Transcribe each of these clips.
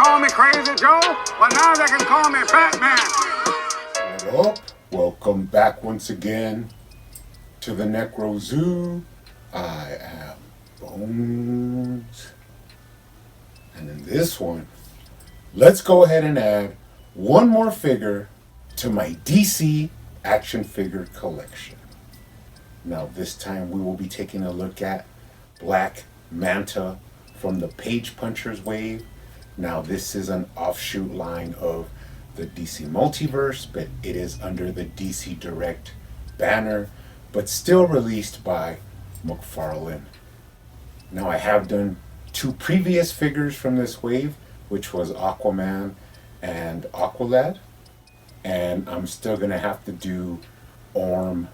call me Crazy Joe, but now they can call me Batman. What up? Welcome back once again to the Necro Zoo. I am Bones. And in this one, let's go ahead and add one more figure to my DC action figure collection. Now this time we will be taking a look at Black Manta from the Page Punchers wave. Now this is an offshoot line of the DC Multiverse, but it is under the DC Direct banner, but still released by McFarlane. Now I have done two previous figures from this wave, which was Aquaman and Aqualad, and I'm still gonna have to do Orm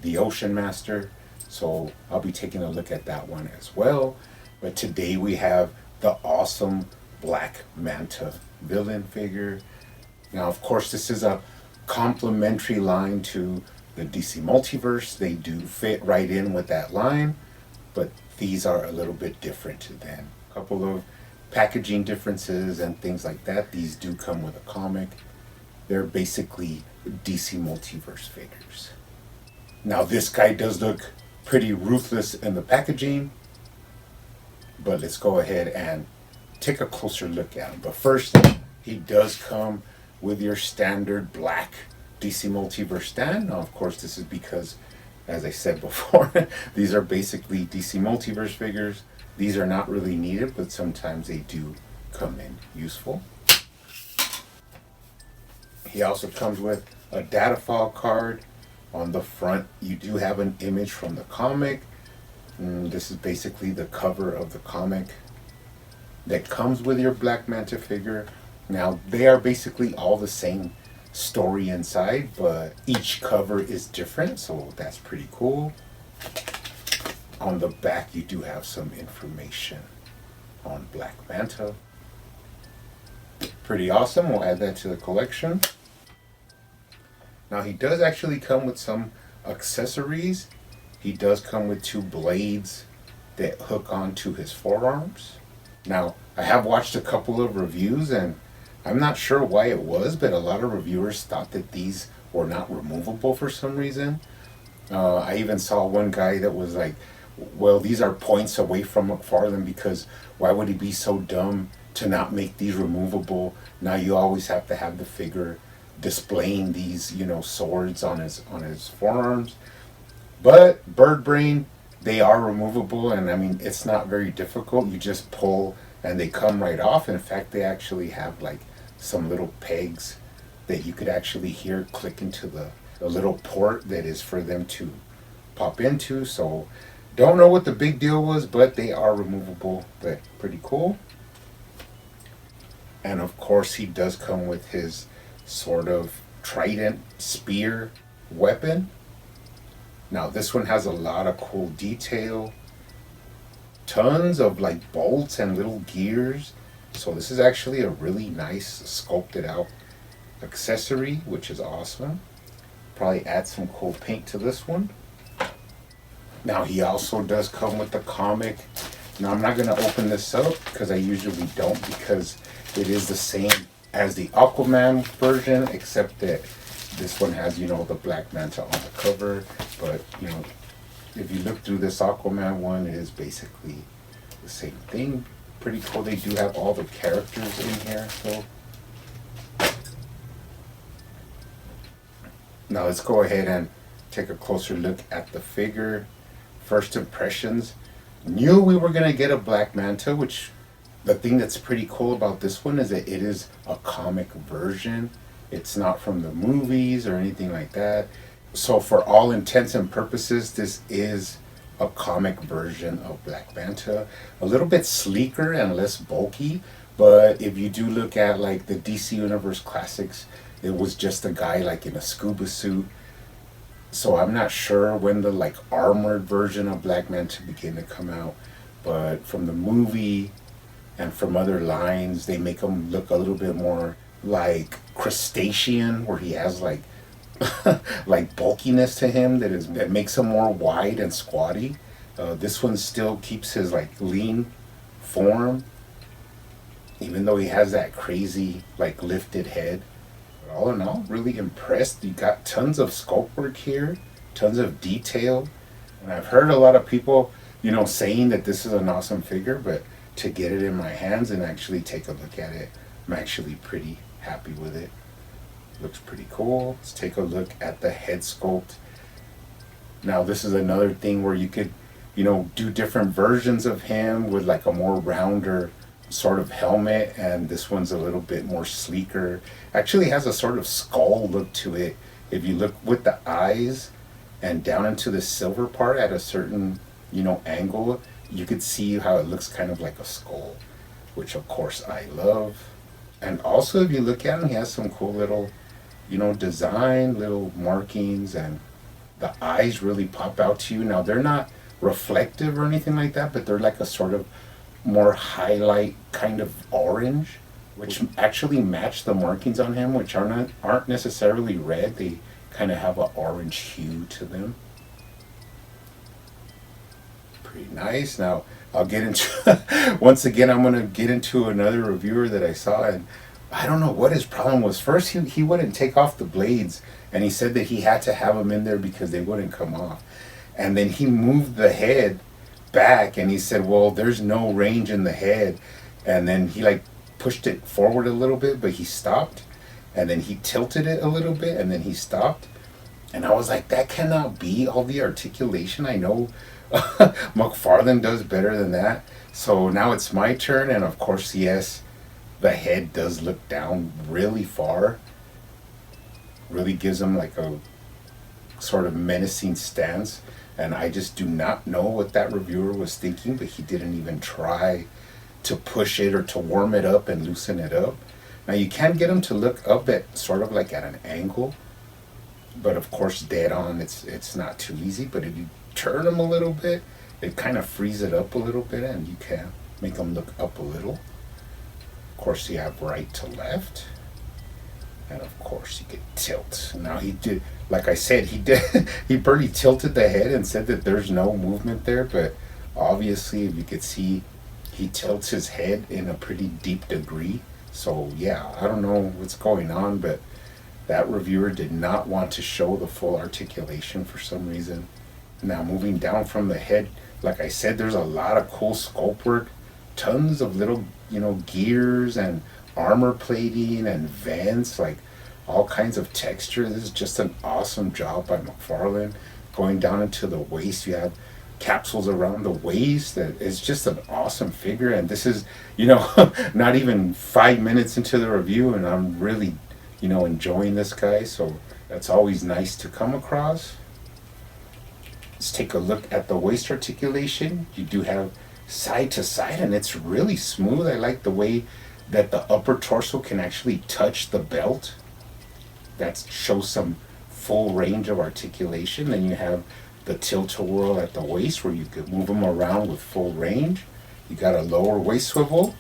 the Ocean Master, so I'll be taking a look at that one as well. But today we have the awesome Black Manta villain figure. Now of course this is a complementary line to the DC Multiverse. They do fit right in with that line, but these are a little bit different than a couple of packaging differences and things like that. These do come with a comic. They're basically DC Multiverse figures. Now this guy does look pretty ruthless in the packaging, but let's go ahead and take a closer look at him. But first, he does come with your standard black DC Multiverse stand. Now of course this is because, as I said before, these are basically DC Multiverse figures. These are not really needed, but sometimes they do come in useful. He also comes with a data file card. On the front, you do have an image from the comic. This is basically the cover of the comic that comes with your Black Manta figure. Now, they are basically all the same story inside, but each cover is different, so that's pretty cool. On the back, you do have some information on Black Manta. Pretty awesome. We'll add that to the collection. Now he does actually come with some accessories. He does come with two blades that hook onto his forearms. Now I have watched a couple of reviews and I'm not sure why it was, but a lot of reviewers thought that these were not removable for some reason. I even saw one guy that was like, well, these are points away from McFarlane because why would he be so dumb to not make these removable? Now you always have to have the figure displaying these, swords on his forearms. But bird brain, they are removable, and I mean it's not very difficult. You just pull and they come right off. In fact, they actually have like some little pegs that you could actually hear click into the little port that is for them to pop into. So don't know what the big deal was, but they are removable. But pretty cool. And of course he does come with his sort of trident spear weapon. Now this one has a lot of cool detail, tons of like bolts and little gears. So this is actually a really nice sculpted out accessory, which is awesome. Probably add some cool paint to this one. Now he also does come with the comic. Now I'm not going to open this up because I usually don't, because it is the same as the Aquaman version, except that this one has, the Black Manta on the cover. But, if you look through this Aquaman one, it is basically the same thing. Pretty cool. They do have all the characters in here, so. Now let's go ahead and take a closer look at the figure. First impressions. Knew we were going to get a Black Manta, which the thing that's pretty cool about this one is that it is a comic version. It's not from the movies or anything like that. So for all intents and purposes, this is a comic version of Black Manta. A little bit sleeker and less bulky, but if you do look at like the DC Universe Classics, it was just a guy like in a scuba suit. So I'm not sure when the like armored version of Black Manta began to come out, but from the movie and from other lines, they make him look a little bit more like crustacean, where he has like like bulkiness to him that makes him more wide and squatty. This one still keeps his like lean form. even though he has that crazy like lifted head. But all in all, really impressed. You got tons of sculpt work here, tons of detail. And I've heard a lot of people, saying that this is an awesome figure, but to get it in my hands and actually take a look at it, I'm actually pretty happy with it. Looks pretty cool. Let's take a look at the head sculpt. Now this is another thing where you could, do different versions of him with like a more rounder sort of helmet, and this one's a little bit more sleeker. Actually has a sort of skull look to it. If you look with the eyes and down into the silver part at a certain, angle, you could see how it looks kind of like a skull, which of course I love. And also if you look at him, he has some cool little, design, little markings, and the eyes really pop out to you. Now they're not reflective or anything like that, but they're like a sort of more highlight kind of orange, which actually match the markings on him, which aren't necessarily red. They kind of have an orange hue to them. Pretty nice. Now I'll get into once again I'm going to get into another reviewer that I saw, and I don't know what his problem was. First he wouldn't take off the blades, and he said that he had to have them in there because they wouldn't come off. And then he moved the head back, and he said, well, there's no range in the head. And then he like pushed it forward a little bit, but he stopped. And then he tilted it a little bit, and then he stopped. And I was like, that cannot be all the articulation. I know McFarlane does better than that. So now it's my turn, and of course, yes, the head does look down really far. Really gives him like a sort of menacing stance. And I just do not know what that reviewer was thinking, but he didn't even try to push it or to warm it up and loosen it up. Now you can get him to look up at sort of like at an angle, but of course dead on it's not too easy. But if you turn him a little bit, it kind of frees it up a little bit, and you can make him look up a little. Of course you have right to left, and of course you could tilt. Now he did, like I said, he pretty tilted the head and said that there's no movement there, but obviously if you could see, he tilts his head in a pretty deep degree. So yeah, I don't know what's going on, but that reviewer did not want to show the full articulation for some reason. Now moving down from the head, like I said, there's a lot of cool sculpt work, tons of little, gears and armor plating and vents, like all kinds of texture. This is just an awesome job by McFarlane. Going down into the waist, you have capsules around the waist. It's just an awesome figure, and this is, not even 5 minutes into the review, and I'm really, enjoying this guy. So that's always nice to come across. Let's take a look at the waist articulation. You do have side to side, and it's really smooth. I like the way that the upper torso can actually touch the belt. That shows some full range of articulation. Then you have the tilt-a-whirl at the waist where you could move them around with full range. You got a lower waist swivel,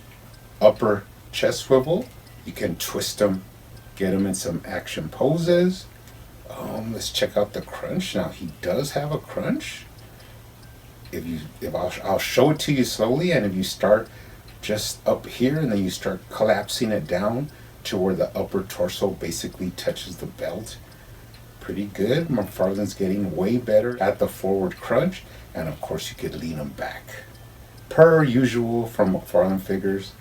upper chest swivel. You can twist them, get them in some action poses. Let's check out the crunch. Now he does have a crunch. I'll show it to you slowly, and if you start just up here and then you start collapsing it down to where the upper torso basically touches the belt. Pretty good. McFarlane's getting way better at the forward crunch, and of course you could lean him back. Per usual from McFarlane figures.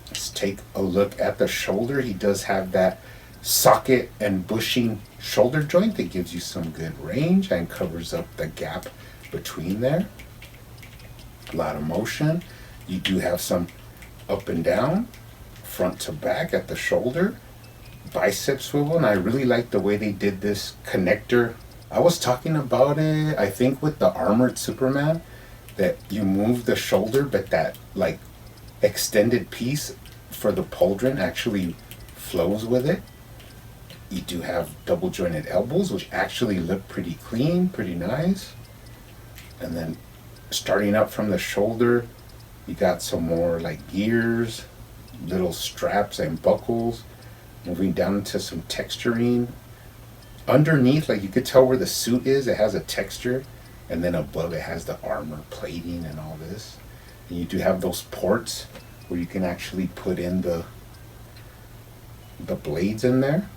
Let's take a look at the shoulder. He does have that socket and bushing shoulder joint that gives you some good range and covers up the gap between there. A lot of motion. You do have some up and down, front to back at the shoulder, bicep swivel, and I really like the way they did this connector. I was talking about it, I think, with the Armored Superman, that you move the shoulder, but that like extended piece for the pauldron actually flows with it. You do have double jointed elbows, which actually look pretty clean, pretty nice. And then starting up from the shoulder, you got some more like gears, little straps and buckles, moving down into some texturing. Underneath, like you could tell where the suit is, it has a texture, and then above it has the armor plating and all this. And you do have those ports where you can actually put in the blades in there.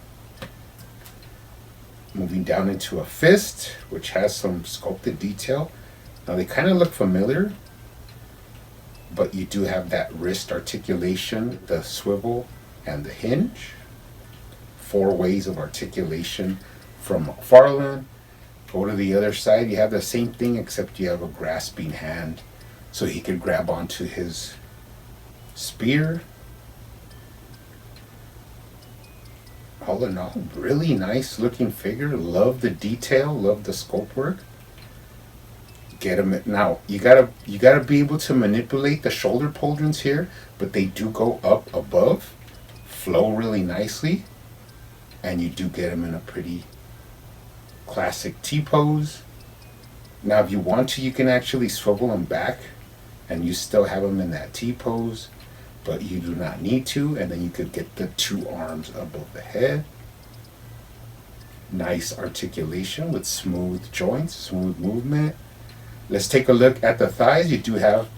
Moving down into a fist, which has some sculpted detail. Now they kind of look familiar, but you do have that wrist articulation, the swivel, and the hinge. 4 ways of articulation from McFarlane. Go to the other side, you have the same thing except you have a grasping hand so he could grab onto his spear. All in all, really nice looking figure. Love the detail, love the sculpt work. Get him now. You gotta be able to manipulate the shoulder pauldrons here, but they do go up above, flow really nicely, and you do get him in a pretty classic T-pose. Now, if you want to, you can actually swivel him back, and you still have him in that T-pose. But you do not need to, and then you could get the 2 arms above the head. Nice articulation with smooth joints, smooth movement. Let's take a look at the thighs. You do have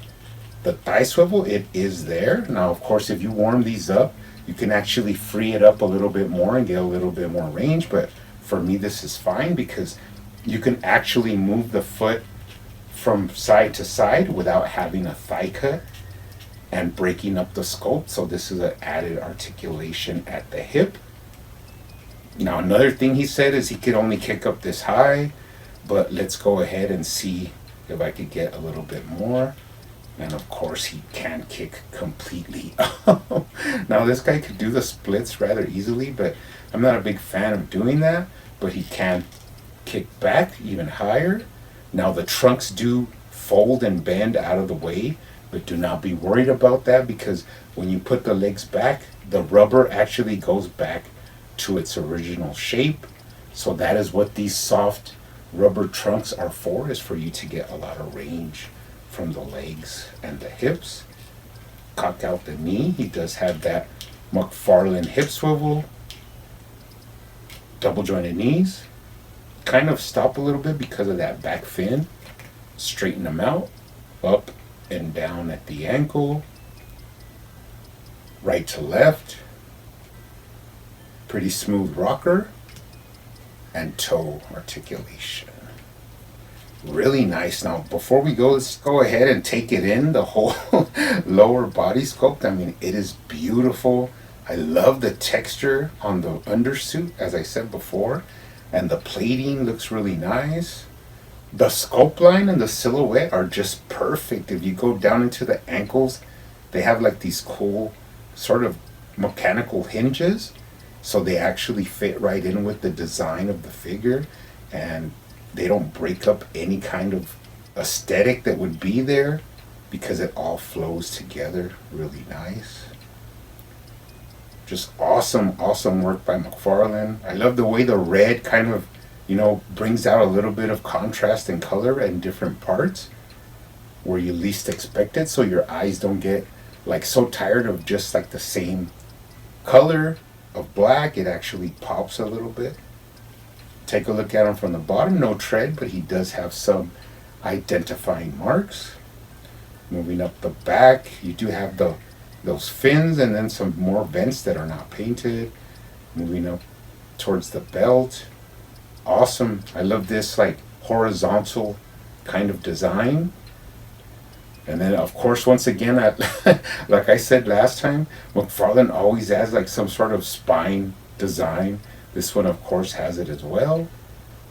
the thigh swivel. It is there. Now, of course, if you warm these up, you can actually free it up a little bit more and get a little bit more range. But for me, this is fine because you can actually move the foot from side to side without having a thigh cut and breaking up the sculpt. So this is an added articulation at the hip. Now another thing he said is he could only kick up this high, but let's go ahead and see if I could get a little bit more. And of course he can kick completely. Now this guy could do the splits rather easily, but I'm not a big fan of doing that. But he can kick back even higher. Now the trunks do fold and bend out of the way, but do not be worried about that because when you put the legs back, the rubber actually goes back to its original shape. So that is what these soft rubber trunks are for, is for you to get a lot of range from the legs and the hips. Cock out the knee. He does have that McFarlane hip swivel. Double jointed knees. Kind of stop a little bit because of that back fin. Straighten them out. Up and down at the ankle, right to left, pretty smooth rocker, and toe articulation. Really nice. Now before we go, let's go ahead and take it in, the whole lower body sculpt. I mean, it is beautiful. I love the texture on the undersuit, as I said before, and the plating looks really nice. The sculpt line and the silhouette are just perfect. If you go down into the ankles, they have like these cool sort of mechanical hinges. So they actually fit right in with the design of the figure. And they don't break up any kind of aesthetic that would be there because it all flows together really nice. Just awesome, awesome work by McFarlane. I love the way the red kind of, brings out a little bit of contrast and color in different parts where you least expect it, so your eyes don't get like so tired of just like the same color of black. It actually pops a little bit. Take a look at him from the bottom. No tread, but he does have some identifying marks. Moving up the back, you do have those fins and then some more vents that are not painted. Moving up towards the belt. Awesome. I love this like horizontal kind of design. And then of course, once again, like I said last time, McFarlane always has like some sort of spine design. This one of course has it as well.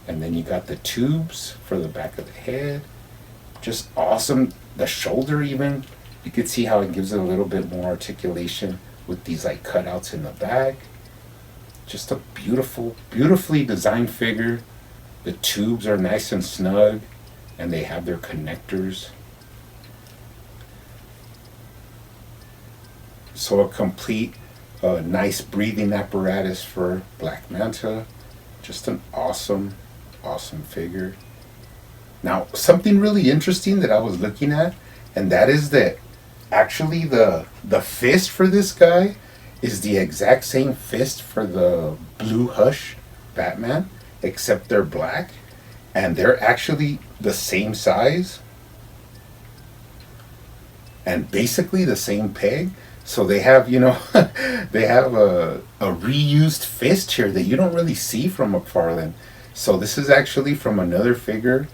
And then you got the tubes for the back of the head. Just awesome. The shoulder even, you can see how it gives it a little bit more articulation with these like cutouts in the back. Just a beautiful, beautifully designed figure. The tubes are nice and snug, and they have their connectors. So a complete, nice breathing apparatus for Black Manta. Just an awesome, awesome figure. Now, something really interesting that I was looking at, and that is that actually the fist for this guy is the exact same fist for the Blue Hush Batman, except they're black, and they're actually the same size. and basically the same peg. So they have, you know, they have a reused fist here that you don't really see from McFarlane. So this is actually from another figure.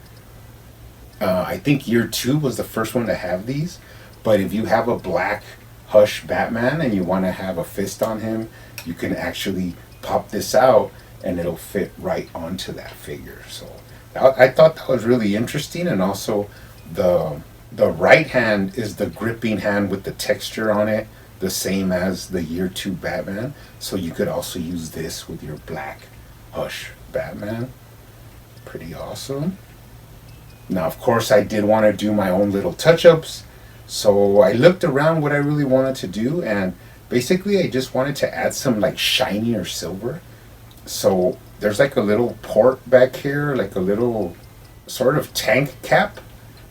I think year 2 was the first one to have these. But if you have a black Hush Batman and you want to have a fist on him, you can actually pop this out and it'll fit right onto that figure. So I thought that was really interesting. And also the right hand is the gripping hand with the texture on it, the same as the year 2 Batman. So you could also use this with your black Hush Batman. Pretty awesome. Now, of course, I did want to do my own little touch-ups. So I looked around what I really wanted to do, and basically I just wanted to add some like shiny or silver. So there's like a little port back here, like a little sort of tank cap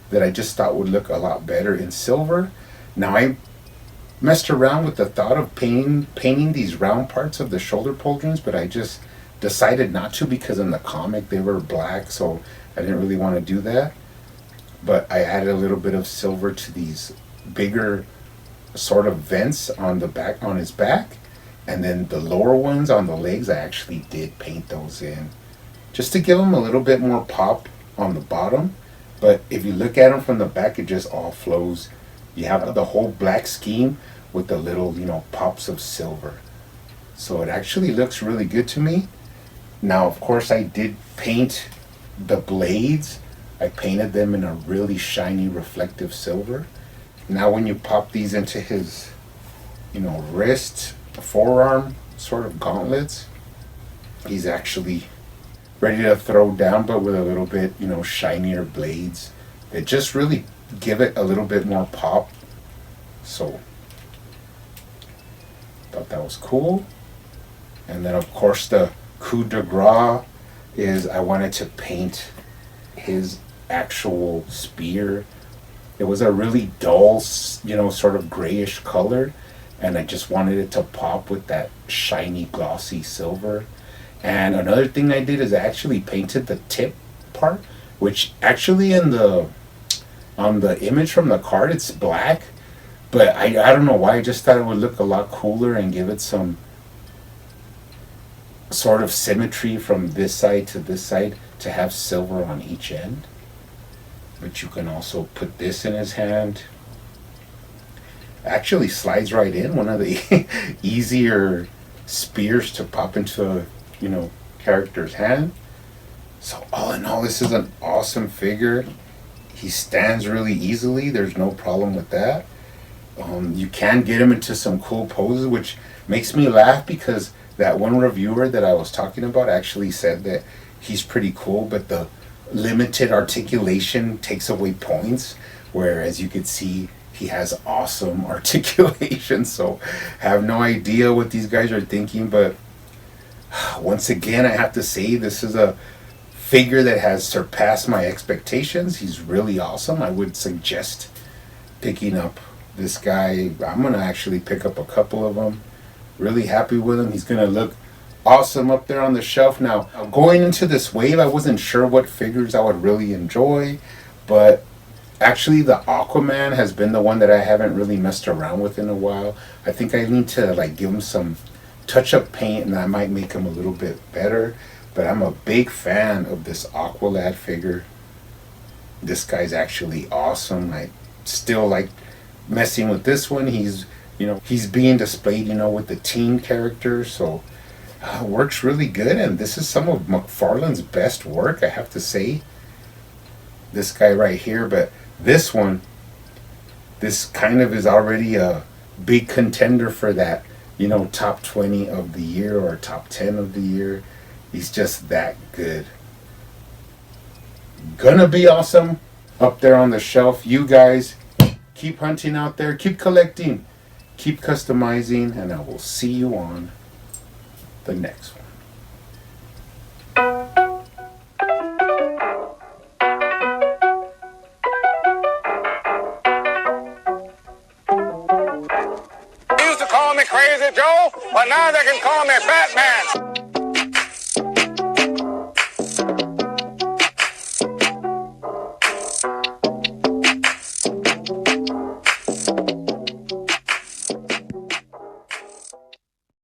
that I just thought would look a lot better in silver. Now I messed around with the thought of painting these round parts of the shoulder pauldrons, but I just decided not to because in the comic they were black, so I didn't really want to do that. But I added a little bit of silver to these bigger sort of vents on the back, on his back, and then the lower ones on the legs I actually did paint those in just to give them a little bit more pop on the bottom. But if you look at them from the back, it just all flows. You have the whole black scheme with the little, you know, pops of silver. So it actually looks really good to me. Now, of course, I did paint the blades. I painted them in a really shiny reflective silver. Now when you pop these into his, you know, wrist, forearm sort of gauntlets, he's actually ready to throw down, but with a little bit, you know, shinier blades. It just really give it a little bit more pop. So thought that was cool. And then of course the coup de grace is I wanted to paint his actual spear. It was a really dull, you know, sort of grayish color, and I just wanted it to pop with that shiny glossy silver. And another thing I did is I actually painted the tip part, which actually in the on the image from the card it's black, but I don't know why, I just thought it would look a lot cooler and give it some sort of symmetry from this side to this side to have silver on each end. But you can also put this in his hand. Actually slides right in, one of the easier spears to pop into a, you know, character's hand. So all in all, this is an awesome figure. He stands really easily, there's no problem with that. You can get him into some cool poses, which makes me laugh because that one reviewer that I was talking about actually said that he's pretty cool, but the limited articulation takes away points, whereas you could see he has awesome articulation. So I have no idea what these guys are thinking, but once again I have to say this is a figure that has surpassed my expectations. He's really awesome. I would suggest picking up this guy. I'm gonna actually pick up a couple of them. Really happy with him. He's gonna look awesome up there on the shelf. Now, going into this wave, I wasn't sure what figures I would really enjoy, but actually the Aquaman has been the one that I haven't really messed around with in a while. I think I need to like give him some touch-up paint and that might make him a little bit better, but I'm a big fan of this Aqualad figure. This guy's actually awesome. I still like messing with this one. He's, you know, he's being displayed, you know, with the teen character, so works really good. And this is some of McFarlane's best work, I have to say. This guy right here, but this one, this kind of is already a big contender for that, you know, top 20 of the year or top 10 of the year. He's just that good. Gonna be awesome up there on the shelf. You guys keep hunting out there, keep collecting, keep customizing, and I will see you on the next one. They used to call me Crazy Joe, but now they can call me Batman.